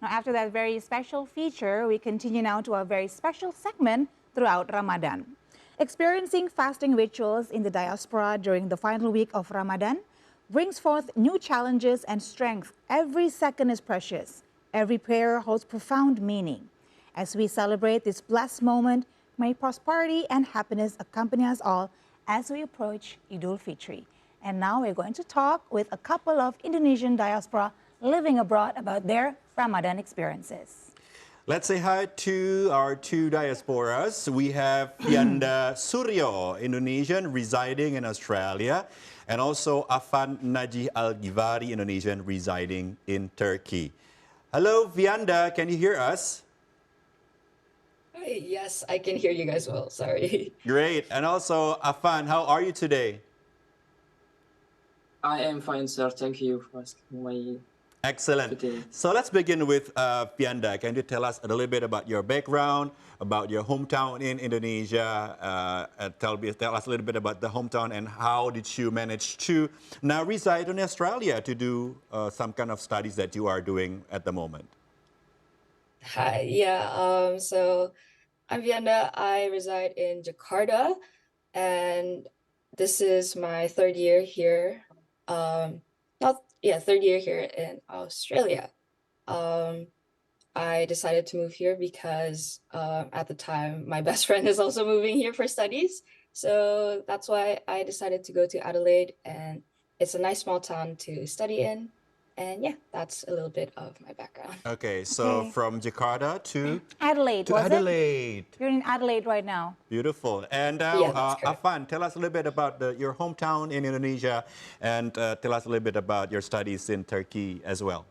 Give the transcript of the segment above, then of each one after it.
Now, after that very special feature, we continue now to a very special segment throughout Ramadan. Experiencing fasting rituals in the diaspora during the final week of Ramadan brings forth new challenges and strength. Every second is precious. Every prayer holds profound meaning. As we celebrate this blessed moment, may prosperity and happiness accompany us all as we approach Idul Fitri. And now we're going to talk with a couple of Indonesian diaspora living abroad about their Ramadan experiences. Let's say hi to our two diasporas. We have Vianda Suryo, Indonesian residing in Australia, and also Afan Najih Al-Givari, Indonesian residing in Turkey. Hello, Vianda, can you hear us? Hi, yes, I can hear you guys well, sorry. Great. And also, Afan, how are you today? I am fine, sir. Thank you for asking my Excellent. today. So let's begin with Vianda. Can you tell us a little bit about your background, about your hometown in Indonesia? Tell us a little bit about the hometown and how did you manage to now reside in Australia to do some kind of studies that you are doing at the moment? Hi, so I'm Vianda. I reside in Jakarta, and this is my third year here. Third year here in Australia. I decided to move here because at the time my best friend is also moving here for studies. So that's why I decided to go to Adelaide, and it's a nice small town to study in. And yeah, that's a little bit of my background. Okay, so Okay. from Jakarta to Adelaide, was Adelaide. it? You're in Adelaide right now. Beautiful. And Yeah, that's correct. Afan, tell us a little bit about your hometown in Indonesia and tell us a little bit about your studies in Turkey as well.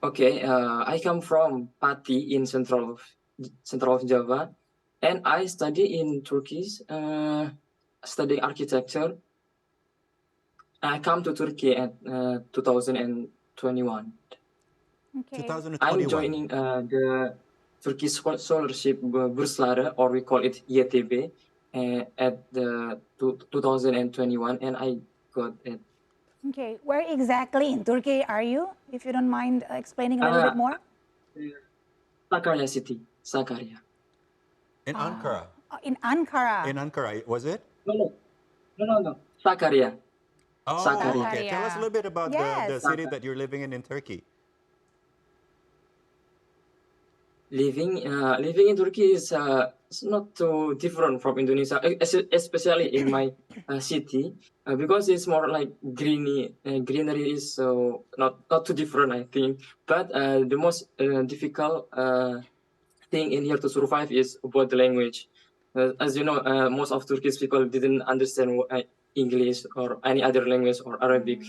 Okay, I come from Pati in central of Java, and I study in Turkey, studying architecture. I come to Turkey at 2021. Okay. 2021. I'm joining the Turkish scholarship Burslare, or we call it YTB, at the 2021, and I got it. Okay, where exactly in Turkey are you? If you don't mind explaining a little bit more. Sakarya city, Sakarya. In Ankara. In Ankara. In Ankara, was it? No, Sakarya. Oh, Sakarya. okay. Tell us a little bit about the Yes. city that you're living in Turkey. Living in Turkey is it's not too different from Indonesia, especially in my city, because it's more like greenery is so not too different, I think. But the most difficult thing in here to survive is about the language. As you know, most of Turkish people didn't understand English or any other language or Arabic.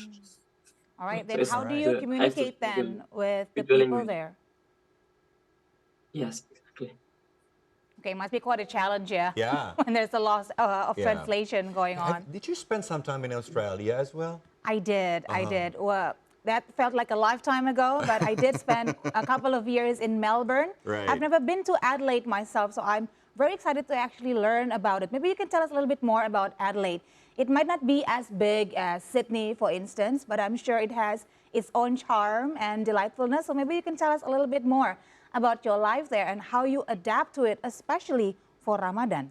All right, So then it's how do Alright. you the- I have to communicate then with the with the people language. there? Yes, exactly. Okay, must be quite a challenge, yeah. Yeah. When there's a loss of Yeah. translation going on. Did you spend some time in Australia as well? I did. Well, that felt like a lifetime ago, but I did spend a couple of years in Melbourne. Right. I've never been to Adelaide myself, so I'm very excited to actually learn about it. Maybe you can tell us a little bit more about Adelaide. It might not be as big as Sydney, for instance, but I'm sure it has its own charm and delightfulness. So maybe you can tell us a little bit more about your life there and how you adapt to it, especially for Ramadan.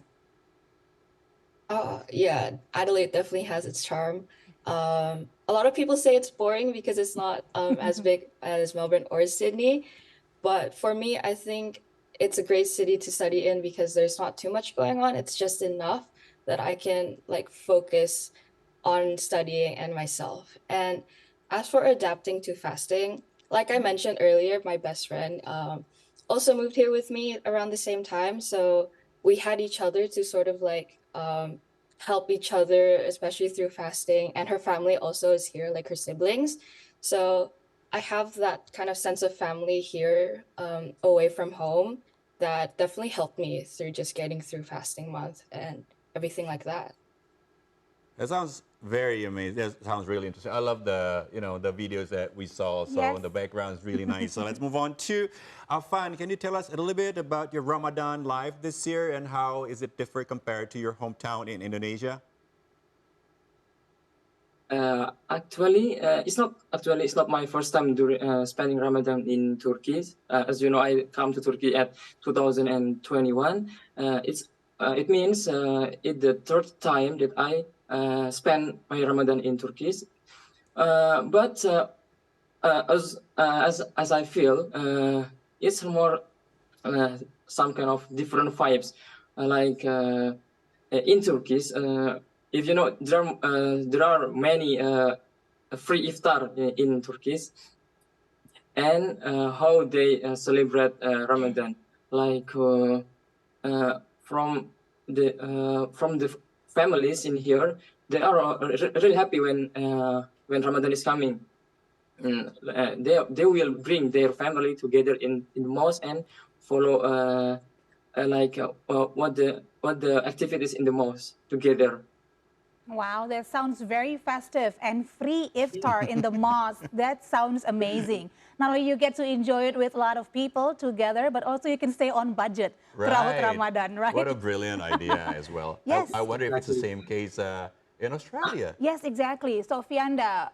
Yeah, Adelaide definitely has its charm. A lot of people say it's boring because it's not as big as Melbourne or Sydney. But for me, I think it's a great city to study in because there's not too much going on. It's just enough that I can like focus on studying and myself. And as for adapting to fasting, like I mentioned earlier, my best friend also moved here with me around the same time. So we had each other to sort of like help each other, especially through fasting. And her family also is here, like her siblings. So I have that kind of sense of family here away from home that definitely helped me through just getting through fasting month and everything like that. That sounds very amazing. That sounds really interesting. I love the the videos that we saw. So Yes. the background is really nice. So let's move on to Afan. Can you tell us a little bit about your Ramadan life this year and how is it different compared to your hometown in Indonesia? It's not my first time during spending Ramadan in Turkey. As you know, I come to Turkey at 2021. It means it's the third time that I spend my Ramadan in Turkey. But as I feel, it's more some kind of different vibes, like in Turkey. If you know, there are many free iftar in Turkey, and how they celebrate Ramadan, like from the families in here, they are really happy when Ramadan is coming. They will bring their family together in the mosque and follow what the activities in the mosque together. Wow, that sounds very festive, and free iftar in the mosque. That sounds amazing. Not only you get to enjoy it with a lot of people together, but also you can stay on budget throughout Right. Ramadan, right? What a brilliant idea as well. Yes. I wonder if it's the Exactly. same case in Australia. Yes, exactly. So Fianda,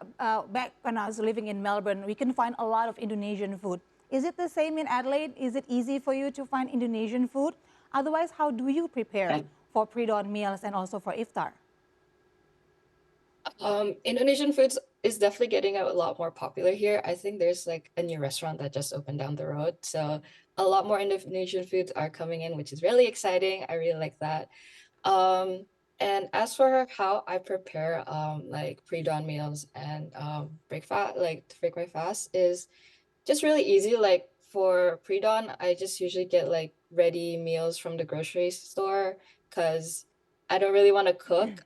back when I was living in Melbourne, we can find a lot of Indonesian food. Is it the same in Adelaide? Is it easy for you to find Indonesian food? Otherwise, how do you prepare And for pre-dawn meals and also for iftar? Indonesian foods is definitely getting a lot more popular here. I think there's like a new restaurant that just opened down the road. So a lot more Indonesian foods are coming in, which is really exciting. I really like that. And as for how I prepare like pre-dawn meals and breakfast, like to break my fast, is just really easy. Like for pre-dawn, I just usually get like ready meals from the grocery store because I don't really want to cook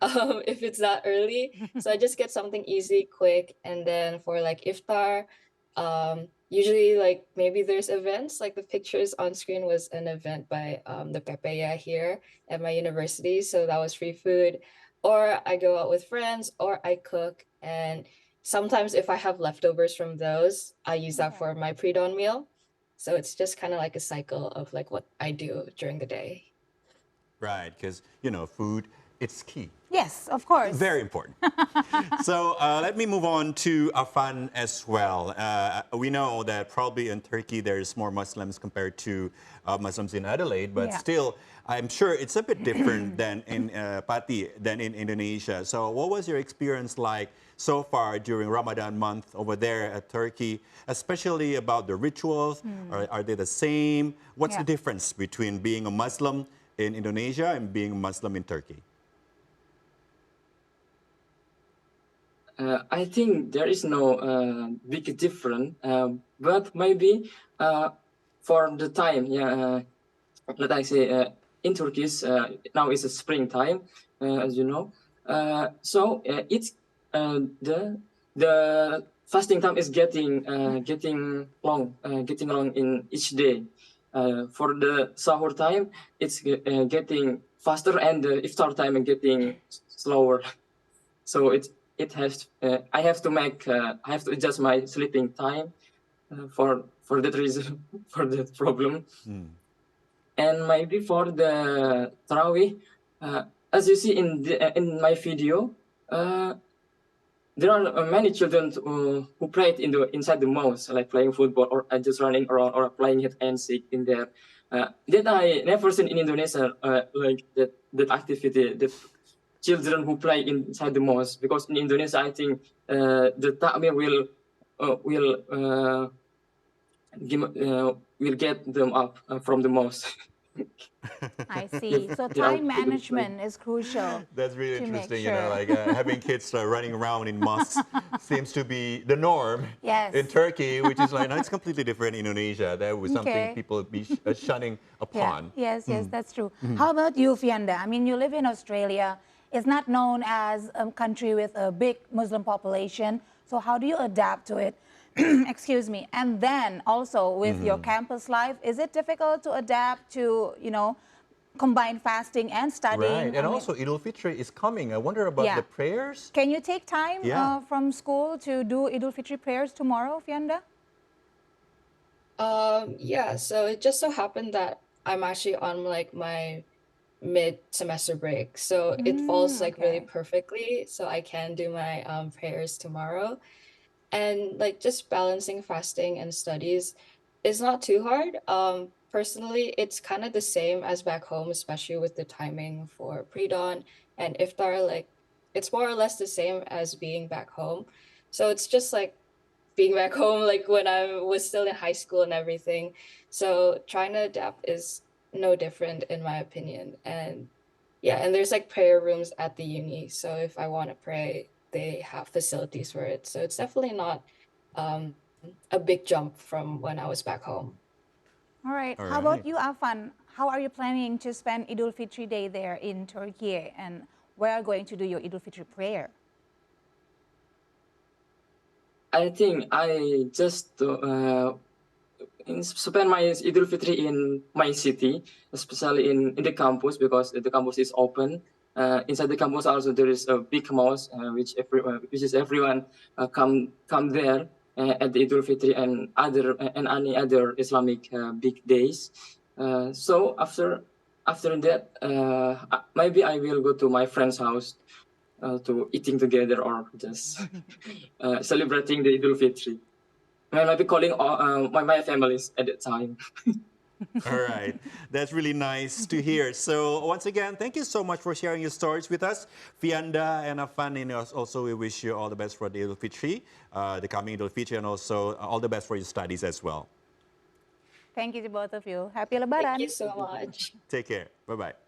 if it's that early. So I just get something easy, quick. And then for like iftar, usually like maybe there's events, like the pictures on screen was an event by the Pepeya here at my university. So that was free food. Or I go out with friends or I cook. And sometimes if I have leftovers from those, I use that Okay. for my pre-dawn meal. So it's just kind of like a cycle of like what I do during the day. Right, because, you know, food, it's key. Yes, of course. Very important. So let me move on to Afan as well. We know that probably in Turkey there's more Muslims compared to Muslims in Adelaide, but Yeah. still, I'm sure it's a bit different than in Pati, than in Indonesia. So what was your experience like so far during Ramadan month over there at Turkey, especially about the rituals? Are they the same? What's Yeah. the difference between being a Muslim in Indonesia and being a Muslim in Turkey? I think there is no big difference, but maybe for the time, let I say, in Turkey, now it's a springtime, as you know. It's the fasting time is getting long in each day. For the sahur time, it's getting faster, and the iftar time is getting slower. So I have to adjust my sleeping time for that reason, for that problem. And maybe for the Tarawih, as you see in my video, there are many children who played inside the mosque, like playing football or just running around or playing hide and seek in there. That I never seen in Indonesia, like that activity, that children who play inside the mosque. Because in Indonesia, I think the takmir will get them up from the mosque. I see. So There are time management is crucial That's really to make interesting, you know, sure. like having kids running around in mosques seems to be the norm Yes. in Turkey, which is like, no, it's completely different in Indonesia. That was something Okay. people be shunning Yeah. upon. Yes, that's true. How about you, Fianda? I mean, you live in Australia. It's not known as a country with a big Muslim population. So how do you adapt to it? Excuse me. And then also with your campus life, is it difficult to adapt to, combine fasting and studying? Right, and I mean, also Idul Fitri is coming. I wonder about yeah. the prayers. Can you take time Yeah. from school to do Idul Fitri prayers tomorrow, Fianda? Yeah, so it just so happened that I'm actually on like my mid-semester break. So it falls like really Okay. perfectly. So I can do my prayers tomorrow. And like just balancing fasting and studies is not too hard. Personally, it's kind of the same as back home, especially with the timing for pre-dawn and iftar. Like it's more or less the same as being back home. So it's just like being back home, like when I was still in high school and everything. So trying to adapt is no different in my opinion. And yeah, and there's like prayer rooms at the uni. So if I want to pray, they have facilities for it. So it's definitely not um, a big jump from when I was back home. All right. All How about right. you, Afan? How are you planning to spend Idul Fitri Day there in Turkey? And where are you going to do your Idul Fitri prayer? I think I just spend my Idul Fitri in my city, especially in the campus because the campus is open. Inside the campus also there is a big mosque which is everyone come there at the Idul Fitri and any other Islamic big days. So after that, maybe I will go to my friend's house to eating together or just celebrating the Idul Fitri. I might be calling my families at that time. All right. That's really nice to hear. So once again, thank you so much for sharing your stories with us. Fianda and Afan, and also we wish you all the best for the Idul Fitri, the coming Idul Fitri, and also all the best for your studies as well. Thank you to both of you. Happy Thank you Lebaran. so much. Take care. Bye-bye.